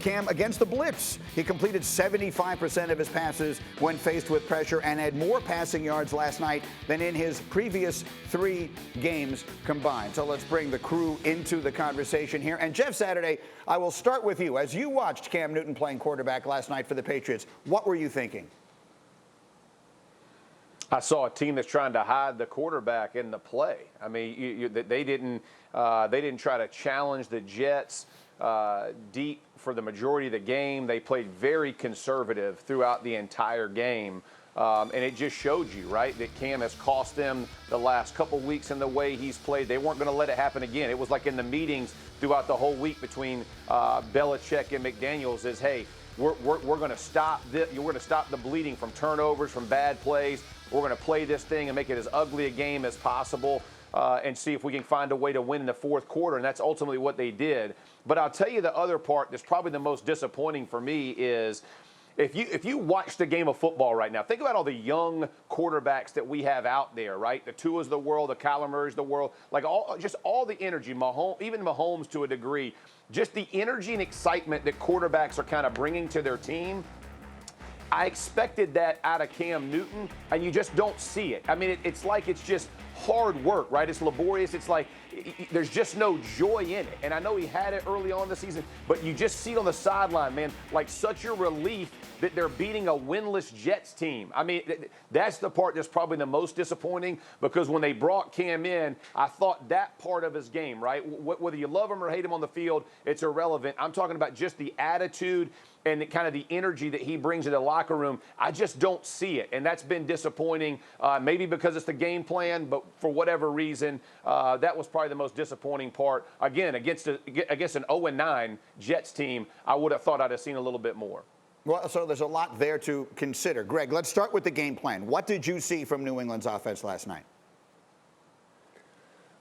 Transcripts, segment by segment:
Cam, against the blitz, he completed 75% of his passes when faced with pressure and had more passing yards last night than in his previous 3 games combined. So let's bring the crew into the conversation here. And Jeff Saturday, I will start with you. As you watched Cam Newton playing quarterback last night for the Patriots, what were you thinking? I saw a team that's trying to hide the quarterback in the play. I mean, they didn't try to challenge the Jets deep for the majority of the game. They played very conservative throughout the entire game. And it just showed you, right, that Cam has cost them the last couple weeks in the way he's played. They weren't going to let it happen again. It was like in the meetings throughout the whole week between Belichick and McDaniels is, hey, we're going to stop this. We're going to stop the bleeding from turnovers, from bad plays. We're going to play this thing and make it as ugly a game as possible and see if we can find a way to win in the fourth quarter. And that's ultimately what they did. But I'll tell you the other part that's probably the most disappointing for me is if you watch the game of football right now, think about all the young quarterbacks that we have out there, right? The Tua's of the world, the Kyler Murray's of the world, like all the energy, even Mahomes to a degree, just the energy and excitement that quarterbacks are kind of bringing to their team. I expected that out of Cam Newton, and you just don't see it. I mean, it's like it's just hard work, right? It's laborious. It's like there's just no joy in it. And I know he had it early on in the season, but you just see it on the sideline, man, like such a relief that they're beating a winless Jets team. I mean, that's the part that's probably the most disappointing because when they brought Cam in, I thought that part of his game, right? Whether you love him or hate him on the field, it's irrelevant. I'm talking about just the attitude and kind of the energy that he brings to the locker room. I just don't see it, and that's been disappointing. Maybe because it's the game plan, but for whatever reason, that was probably the most disappointing part. Again, against an 0-9 Jets team, I would have thought I'd have seen a little bit more. Well, so there's a lot there to consider. Greg, let's start with the game plan. What did you see from New England's offense last night?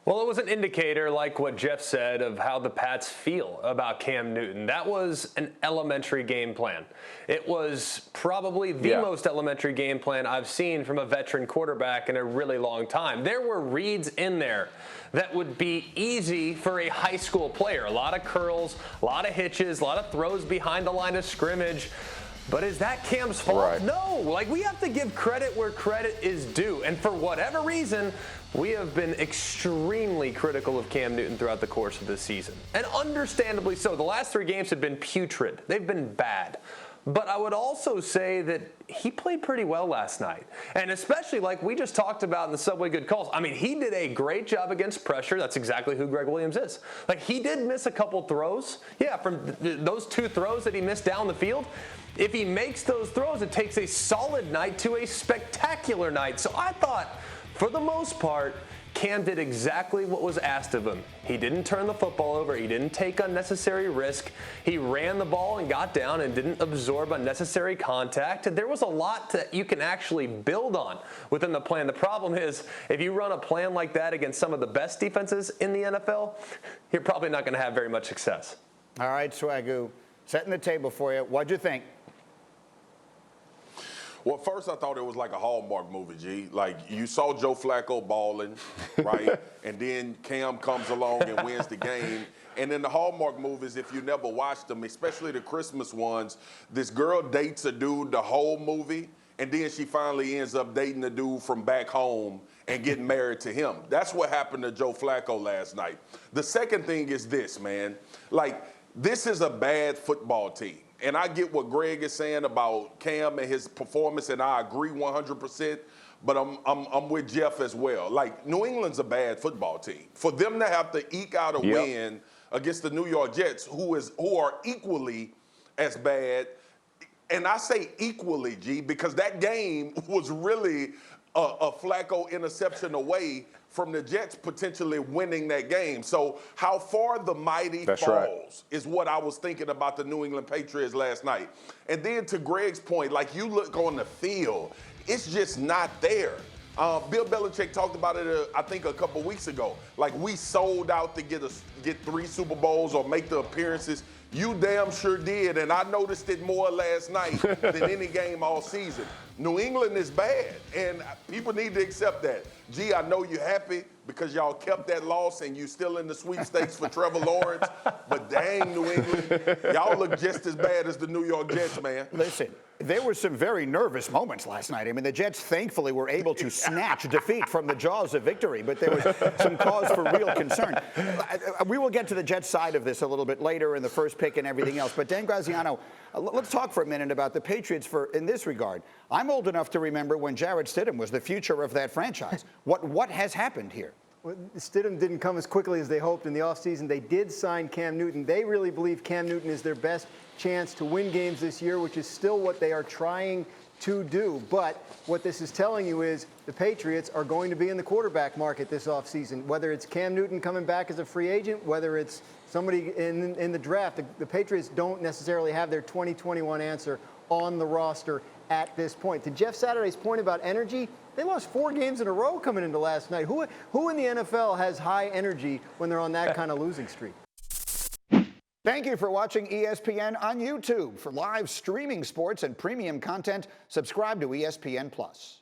Well, it was an indicator, like what Jeff said, of how the Pats feel about Cam Newton. That was an elementary game plan. It was probably the most elementary game plan I've seen from a veteran quarterback in a really long time. There were reads in there that would be easy for a high school player. A lot of curls, a lot of hitches, a lot of throws behind the line of scrimmage. But is that Cam's fault? Right. No. Like, we have to give credit where credit is due. And for whatever reason, we have been extremely critical of Cam Newton throughout the course of this season. And understandably so. The last 3 games have been putrid. They've been bad. But I would also say that he played pretty well last night. And especially like we just talked about in the Subway Good Calls. I mean, he did a great job against pressure. That's exactly who Greg Williams is. Like, he did miss a couple throws. Yeah, from those 2 throws that he missed down the field. If he makes those throws, it takes a solid night to a spectacular night. So I thought, for the most part, Cam did exactly what was asked of him. He didn't turn the football over. He didn't take unnecessary risk. He ran the ball and got down and didn't absorb unnecessary contact. And there was a lot that you can actually build on within the plan. The problem is, if you run a plan like that against some of the best defenses in the NFL, you're probably not going to have very much success. All right, Swagoo, setting the table for you. What'd you think? Well, first I thought it was like a Hallmark movie, G. Like, you saw Joe Flacco balling, right? And then Cam comes along and wins the game. And in the Hallmark movies, if you never watched them, especially the Christmas ones, this girl dates a dude the whole movie, and then she finally ends up dating a dude from back home and getting married to him. That's what happened to Joe Flacco last night. The second thing is this, man. Like, this is a bad football team. And I get what Greg is saying about Cam and his performance, and I agree 100%. But I'm with Jeff as well. Like, New England's a bad football team. For them to have to eke out a win against the New York Jets, who are equally as bad, and I say equally, G, because that game was really a Flacco interception away from the Jets potentially winning that game. So how far the mighty falls is what I was thinking about the New England Patriots last night. And then to Greg's point, like, you look on the field, it's just not there. Bill Belichick talked about it, I think, a couple weeks ago. Like, we sold out to get 3 Super Bowls or make the appearances. You damn sure did, and I noticed it more last night than any game all season. New England is bad, and people need to accept that. Gee, I know you're happy because y'all kept that loss and you still in the sweepstakes for Trevor Lawrence. But dang, New England, y'all look just as bad as the New York Jets, man. Listen, there were some very nervous moments last night. I mean, the Jets thankfully were able to snatch defeat from the jaws of victory, but there was some cause for real concern. We will get to the Jets side of this a little bit later in the first pick and everything else. But Dan Graziano, let's talk for a minute about the Patriots in this regard. I'm old enough to remember when Jarrett Stidham was the future of that franchise. What has happened here? Well, Stidham didn't come as quickly as they hoped in the offseason. They did sign Cam Newton. They really believe Cam Newton is their best chance to win games this year, which is still what they are trying to do. But what this is telling you is the Patriots are going to be in the quarterback market this offseason, whether it's Cam Newton coming back as a free agent, whether it's somebody in the draft. The Patriots don't necessarily have their 2021 answer on the roster at this point. To Jeff Saturday's point about energy, they lost 4 games in a row coming into last night. Who in the NFL has high energy when they're on that kind of losing streak? Thank you for watching ESPN on YouTube. For live streaming sports and premium content, subscribe to ESPN+.